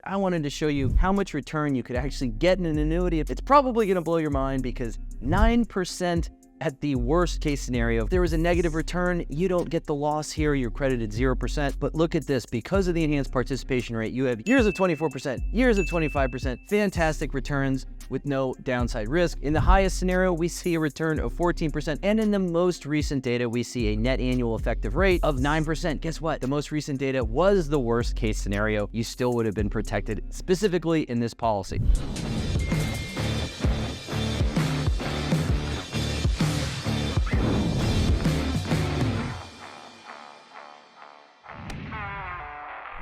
I wanted to show you how much return you could actually get in an annuity. It's probably going to blow your mind because 9% at the worst case scenario, if there was a negative return, you don't get the loss here, you're credited 0%. But look at this, because of the enhanced participation rate, you have years of 24%, years of 25%, fantastic returns with no downside risk. In the highest scenario, we see a return of 14%. And in the most recent data, we see a net annual effective rate of 9%. Guess what? The most recent data was the worst case scenario. You still would have been protected specifically in this policy.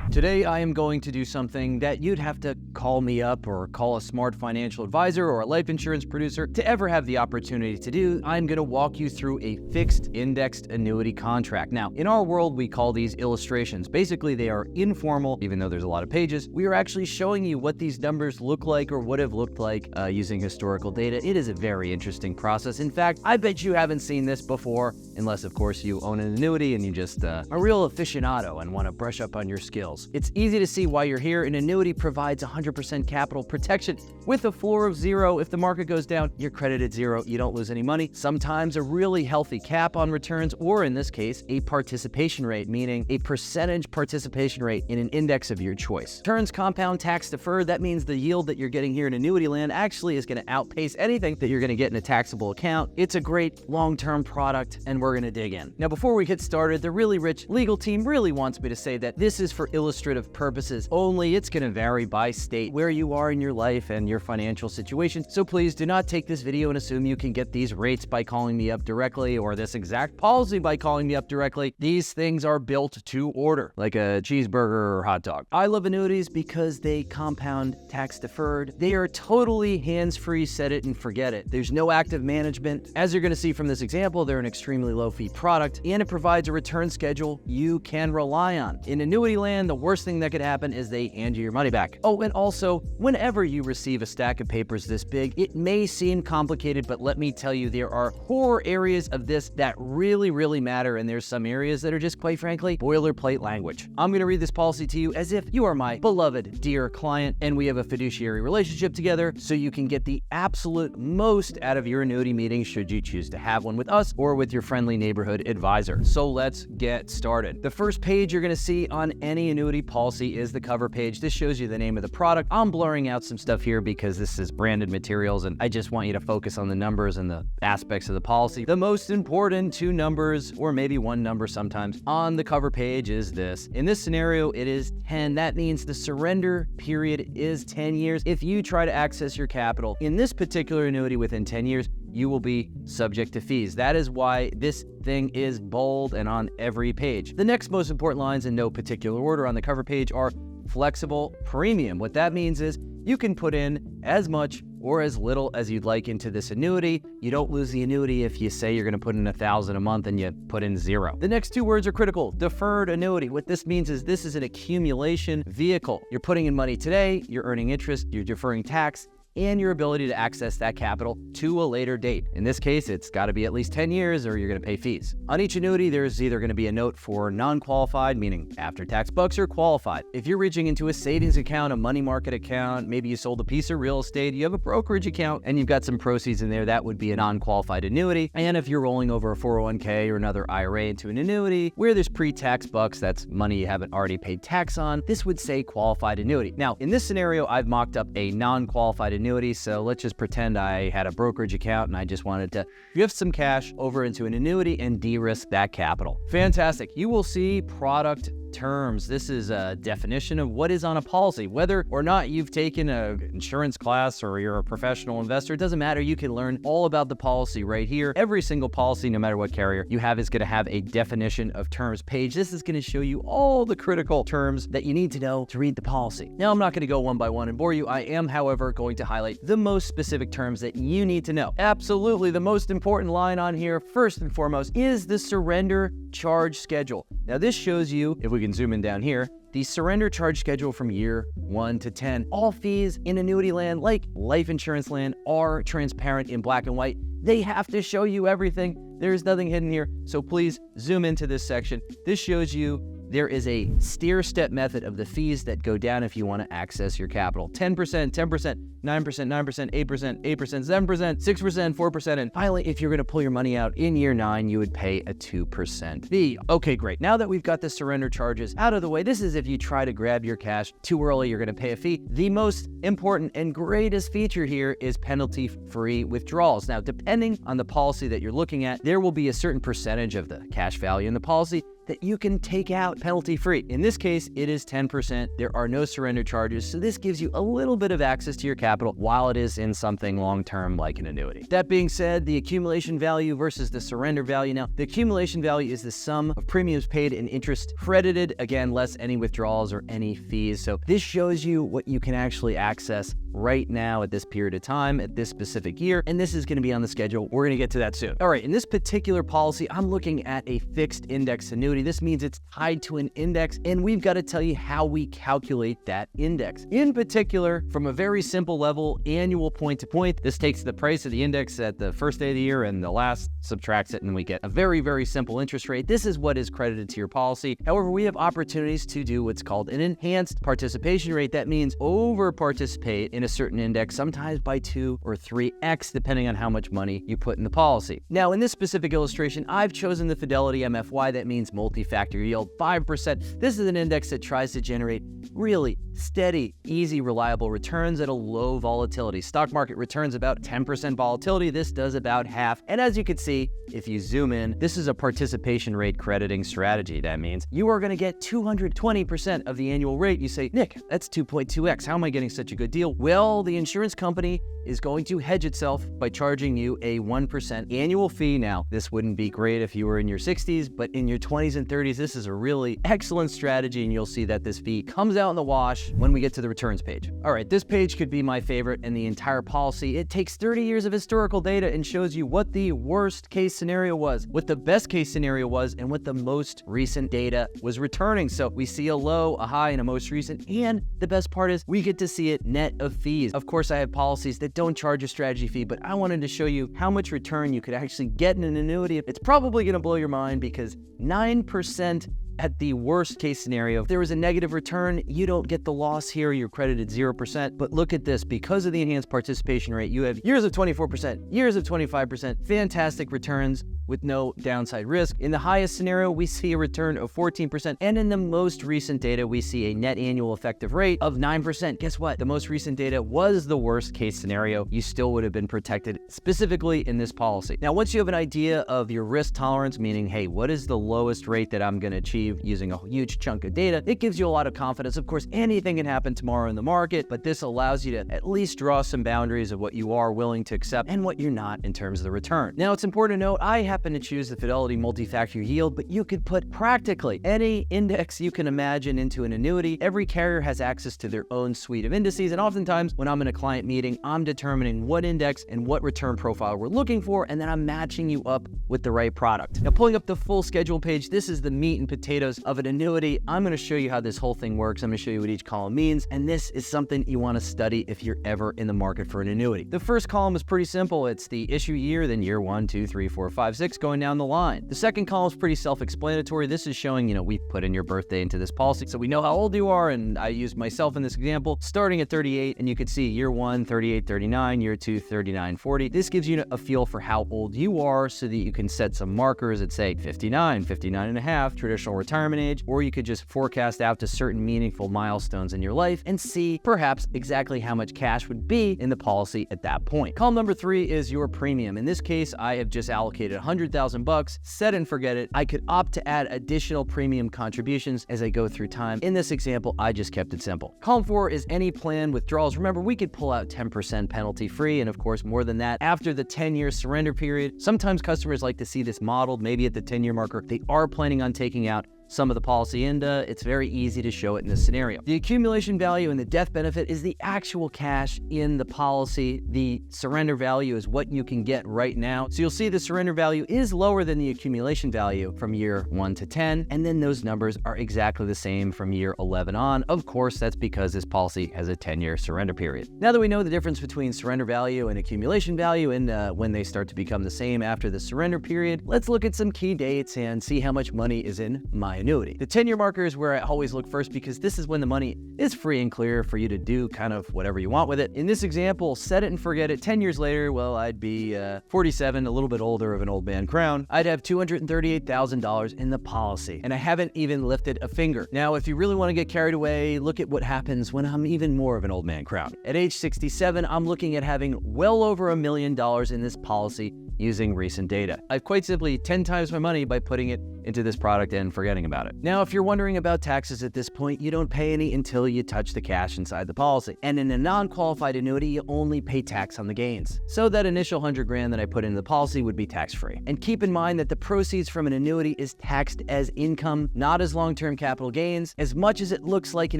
Today, I am going to do something that you'd have to call me up or call a smart financial advisor or a life insurance producer to ever have the opportunity to do. I'm going to walk you through a fixed indexed annuity contract. Now, in our world, we call these illustrations. Basically, they are informal, even though there's a lot of pages. We are actually showing you what these numbers look like or would have looked like using historical data. It is a very interesting process. In fact, I bet you haven't seen this before, unless, of course, you own an annuity and you just a real aficionado and want to brush up on your skills. It's easy to see why you're here. An annuity provides 100% capital protection with a floor of 0. If the market goes down, you're credited 0. You don't lose any money. Sometimes a really healthy cap on returns, or in this case, a participation rate, meaning a percentage participation rate in an index of your choice. Returns compound tax deferred. That means the yield that you're getting here in annuity land actually is going to outpace anything that you're going to get in a taxable account. It's a great long-term product, and we're going to dig in. Now, before we get started, the really rich legal team really wants me to say that this is for illustrative purposes only. It's going to vary by state, where you are in your life and your financial situation. So please do not take this video and assume you can get these rates by calling me up directly or this exact policy by calling me up directly. These things are built to order, like a cheeseburger or hot dog. I love annuities because they compound tax deferred. They are totally hands-free, set it and forget it. There's no active management. As you're going to see from this example, they're an extremely low fee product, and it provides a return schedule you can rely on. In annuity land, the worst thing that could happen is they hand you your money back. Oh, and also, whenever you receive a stack of papers this big, it may seem complicated, but let me tell you, there are core areas of this that really matter, and there's some areas that are just, quite frankly, boilerplate language. I'm going to read this policy to you as if you are my beloved, dear client, and we have a fiduciary relationship together, so you can get the absolute most out of your annuity meeting should you choose to have one with us or with your friendly neighborhood advisor. So let's get started. The first page you're going to see on any annuity policy is the cover page. This shows you the name of the product. I'm blurring out some stuff here because this is branded materials, and I just want you to focus on the numbers and the aspects of the policy. The most important two numbers, or maybe one number sometimes, on the cover page is this. In this scenario, it is 10. That means the surrender period is 10 years. If you try to access your capital in this particular annuity within 10 years, you will be subject to fees. That is why this thing is bold and on every page. The next most important lines in no particular order on the cover page are flexible premium. What that means is you can put in as much or as little as you'd like into this annuity. You don't lose the annuity if you say you're going to put in $1,000 a month and you put in 0. The next two words are critical. Deferred annuity. What this means is this is an accumulation vehicle. You're putting in money today, you're earning interest, you're deferring tax, and your ability to access that capital to a later date. In this case, it's got to be at least 10 years or you're going to pay fees. On each annuity, there's either going to be a note for non-qualified, meaning after-tax bucks, or qualified. If you're reaching into a savings account, a money market account, maybe you sold a piece of real estate, you have a brokerage account, and you've got some proceeds in there, that would be a non-qualified annuity. And if you're rolling over a 401k or another IRA into an annuity where there's pre-tax bucks, that's money you haven't already paid tax on, this would say qualified annuity. Now, in this scenario, I've mocked up a non-qualified annuity. So let's just pretend I had a brokerage account and I just wanted to gift some cash over into an annuity and de-risk that capital. Fantastic. You will see product terms. This is a definition of what is on a policy. Whether or not you've taken an insurance class or you're a professional investor, it doesn't matter. You can learn all about the policy right here. Every single policy, no matter what carrier you have, is going to have a definition of terms page. This is going to show you all the critical terms that you need to know to read the policy. Now, I'm not going to go one by one and bore you. I am, however, going to highlight the most specific terms that you need to know. Absolutely, the most important line on here, first and foremost, is the surrender charge schedule. Now, this shows you, if we can zoom in down here, the surrender charge schedule from year 1 to 10. All fees in annuity land, like life insurance land, are transparent in black and white. They have to show you everything. There's nothing hidden here. So please zoom into this section. This shows you there is a stair-step method of the fees that go down if you want to access your capital. 10%, 10%, 9%, 9%, 8%, 8%, 7%, 6%, 4%, and finally, if you're going to pull your money out in year 9, you would pay a 2% fee. Okay, great. Now that we've got the surrender charges out of the way, this is if you try to grab your cash too early, you're going to pay a fee. The most important and greatest feature here is penalty-free withdrawals. Now, depending on the policy that you're looking at, there will be a certain percentage of the cash value in the policy that you can take out penalty-free. In this case, it is 10%. There are no surrender charges, so this gives you a little bit of access to your capital while it is in something long-term like an annuity. That being said, the accumulation value versus the surrender value. Now, the accumulation value is the sum of premiums paid and interest credited, again, less any withdrawals or any fees. So this shows you what you can actually access right now at this period of time, at this specific year, and this is going to be on the schedule. We're going to get to that soon. All right, in this particular policy, I'm looking at a fixed index annuity. This means it's tied to an index, and we've got to tell you how we calculate that index. In particular, from a very simple level, annual point to point, this takes the price of the index at the first day of the year and the last subtracts it, and we get a very, very simple interest rate. This is what is credited to your policy. However, we have opportunities to do what's called an enhanced participation rate. That means over participate in a certain index, sometimes by 2 or 3x, depending on how much money you put in the policy. Now, in this specific illustration, I've chosen the Fidelity MFY. That means multi-factor yield 5%. This is an index that tries to generate really steady, easy, reliable returns at a low volatility. Stock market returns about 10% volatility. This does about half. And as you can see, if you zoom in, this is a participation rate crediting strategy. That means you are going to get 220% of the annual rate. You say, Nick, that's 2.2x. How am I getting such a good deal? Well, the insurance company is going to hedge itself by charging you a 1% annual fee. Now, this wouldn't be great if you were in your 60s, but in your 20s and 30s, this is a really excellent strategy, and you'll see that this fee comes out in the wash when we get to the returns page. All right, this page could be my favorite in the entire policy. It takes 30 years of historical data and shows you what the worst case scenario was, what the best case scenario was, and what the most recent data was returning. So we see a low, a high, and a most recent, and the best part is we get to see it net of fees. Of course, I have policies that don't charge a strategy fee, but I wanted to show you how much return you could actually get in an annuity. It's probably going to blow your mind because 9% at the worst case scenario, if there was a negative return, you don't get the loss here. You're credited 0%. But look at this. Because of the enhanced participation rate, you have years of 24%, years of 25%, fantastic returns with no downside risk. In the highest scenario, we see a return of 14%. And in the most recent data, we see a net annual effective rate of 9%. Guess what? The most recent data was the worst case scenario. You still would have been protected specifically in this policy. Now, once you have an idea of your risk tolerance, meaning, hey, what is the lowest rate that I'm going to achieve using a huge chunk of data, it gives you a lot of confidence. Of course, anything can happen tomorrow in the market, but this allows you to at least draw some boundaries of what you are willing to accept and what you're not in terms of the return. Now, it's important to note, I happen to choose the Fidelity multi-factor yield, but you could put practically any index you can imagine into an annuity. Every carrier has access to their own suite of indices, and oftentimes when I'm in a client meeting, I'm determining what index and what return profile we're looking for, and then I'm matching you up with the right product. Now, pulling up the full schedule page, this is the meat and potatoes of an annuity. I'm going to show you how this whole thing works. I'm going to show you what each column means, and this is something you want to study if you're ever in the market for an annuity. The first column is pretty simple. It's the issue year, then year 1, 2, 3, 4, 5, 6, going down the line. The second column is pretty self-explanatory. This is showing, we put in your birthday into this policy, so we know how old you are, and I use myself in this example, starting at 38, and you can see year 1, 38, 39, year 2, 39, 40. This gives you a feel for how old you are so that you can set some markers at, say, 59, 59 and a half, traditional retirement age, or you could just forecast out to certain meaningful milestones in your life and see perhaps exactly how much cash would be in the policy at that point. Column number 3 is your premium. In this case, I have just allocated $100,000, set and forget it. I could opt to add additional premium contributions as I go through time. In this example, I just kept it simple. Column 4 is any plan withdrawals. Remember, we could pull out 10% penalty free, and of course, more than that after the 10-year surrender period. Sometimes customers like to see this modeled, maybe at the 10-year marker. They are planning on taking out some of the policy, and it's very easy to show it in this scenario. The accumulation value and the death benefit is the actual cash in the policy. The surrender value is what you can get right now. So you'll see the surrender value is lower than the accumulation value from year 1 to 10, and then those numbers are exactly the same from year 11 on. Of course, that's because this policy has a 10-year surrender period. Now that we know the difference between surrender value and accumulation value and when they start to become the same after the surrender period, let's look at some key dates and see how much money is in my my annuity. The 10-year marker is where I always look first because this is when the money is free and clear for you to do kind of whatever you want with it. In this example, set it and forget it. 10 years later, well, I'd be 47, a little bit older of an old man crown. I'd have $238,000 in the policy, and I haven't even lifted a finger. Now, if you really want to get carried away, look at what happens when I'm even more of an old man crown. At age 67, I'm looking at having well over $1 million in this policy using recent data. I've quite simply 10 times my money by putting it into this product and forgetting about it. Now, if you're wondering about taxes at this point, you don't pay any until you touch the cash inside the policy. And in a non-qualified annuity, you only pay tax on the gains. So that initial $100,000 that I put into the policy would be tax-free. And keep in mind that the proceeds from an annuity is taxed as income, not as long-term capital gains. As much as it looks like an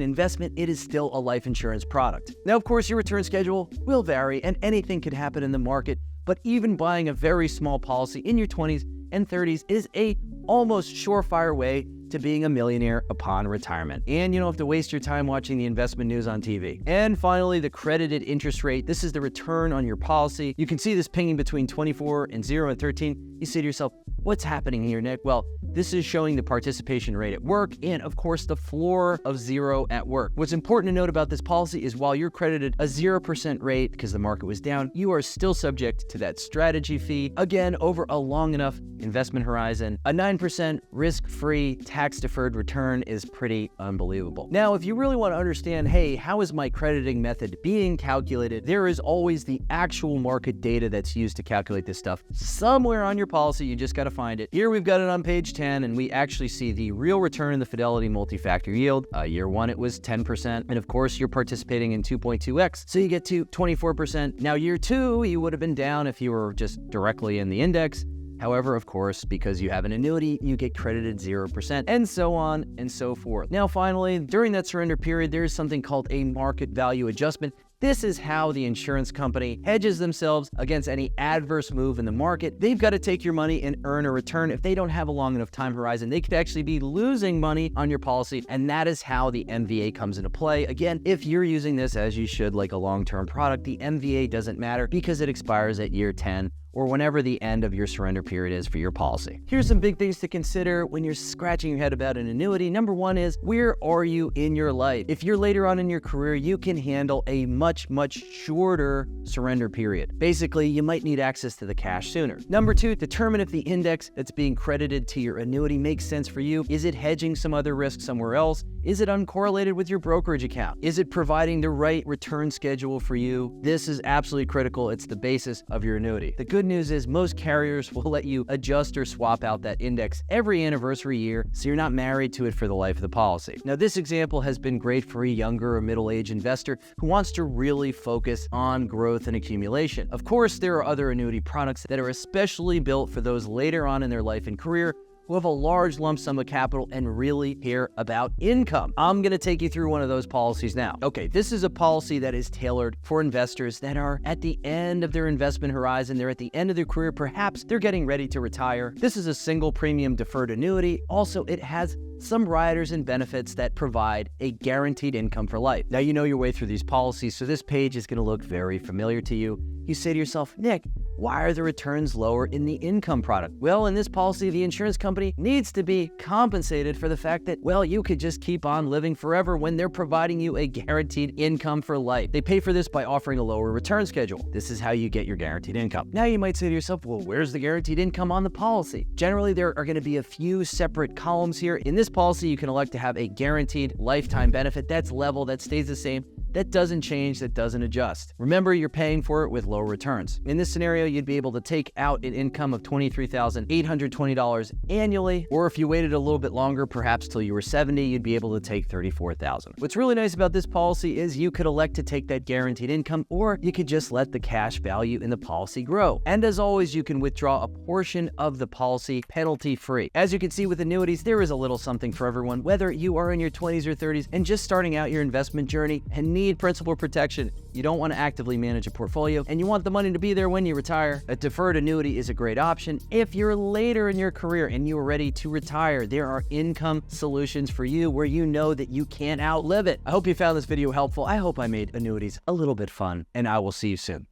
investment, it is still a life insurance product. Now, of course, your return schedule will vary and anything could happen in the market, but even buying a very small policy in your 20s and 30s is a almost surefire way to being a millionaire upon retirement. And you don't have to waste your time watching the investment news on TV. And finally, the credited interest rate. This is the return on your policy. You can see this pinging between 24 and 0 and 13. You say to yourself, what's happening here, Nick? Well, this is showing the participation rate at work and, of course, the floor of 0 at work. What's important to note about this policy is while you're credited a 0% rate because the market was down, you are still subject to that strategy fee. Again, over a long enough investment horizon, a 9% risk-free tax-deferred return is pretty unbelievable. Now, if you really want to understand, hey, how is my crediting method being calculated? There is always the actual market data that's used to calculate this stuff somewhere on your policy. You just got to find it. Here we've got it on page 10, and we actually see the real return in the Fidelity multi-factor yield. Year one, it was 10%. And of course, you're participating in 2.2x, so you get to 24%. Now, year two, you would have been down if you were just directly in the index. However, of course, because you have an annuity, you get credited 0%, and so on and so forth. Now, finally, during that surrender period, there is something called a market value adjustment. This is how the insurance company hedges themselves against any adverse move in the market. They've got to take your money and earn a return. If they don't have a long enough time horizon, they could actually be losing money on your policy, and that is how the MVA comes into play. Again, if you're using this as you should, like a long-term product, the MVA doesn't matter because it expires at year 10 or whenever the end of your surrender period is for your policy. Here's some big things to consider when you're scratching your head about an annuity. Number one is, where are you in your life? If you're later on in your career, you can handle a much shorter surrender period. Basically, you might need access to the cash sooner. Number two, determine if the index that's being credited to your annuity makes sense for you. Is it hedging some other risk somewhere else? Is it uncorrelated with your brokerage account? Is it providing the right return schedule for you? This is absolutely critical. It's the basis of your annuity. The good news is most carriers will let you adjust or swap out that index every anniversary year, so you're not married to it for the life of the policy. Now, this example has been great for a younger or middle-aged investor who wants to really focus on growth and accumulation. Of course, there are other annuity products that are especially built for those later on in their life and career who have a large lump sum of capital and really care about income. I'm gonna take you through one of those policies now. Okay, this is a policy that is tailored for investors that are at the end of their investment horizon. They're at the end of their career. Perhaps they're getting ready to retire. This is a single premium deferred annuity. Also, it has some riders and benefits that provide a guaranteed income for life. Now, you know your way through these policies, so this page is gonna look very familiar to you. You say to yourself, Nick, why are the returns lower in the income product? Well, in this policy, the insurance company needs to be compensated for the fact that, well, you could just keep on living forever when they're providing you a guaranteed income for life. They pay for this by offering a lower return schedule. This is how you get your guaranteed income. Now, you might say to yourself, well, where's the guaranteed income on the policy? Generally, there are going to be a few separate columns here. In this policy, you can elect to have a guaranteed lifetime benefit. That's level, that stays the same. That doesn't change, that doesn't adjust. Remember, you're paying for it with low returns. In this scenario, you'd be able to take out an income of $23,820 annually, or if you waited a little bit longer, perhaps till you were 70, you'd be able to take $34,000. What's really nice about this policy is you could elect to take that guaranteed income, or you could just let the cash value in the policy grow. And as always, you can withdraw a portion of the policy penalty-free. As you can see with annuities, there is a little something for everyone, whether you are in your 20s or 30s and just starting out your investment journey and need principal protection. You don't want to actively manage a portfolio, and you want the money to be there when you retire. A deferred annuity is a great option. If you're later in your career and you are ready to retire, there are income solutions for you where you know that you can't outlive it. I hope you found this video helpful. I hope I made annuities a little bit fun, and I will see you soon.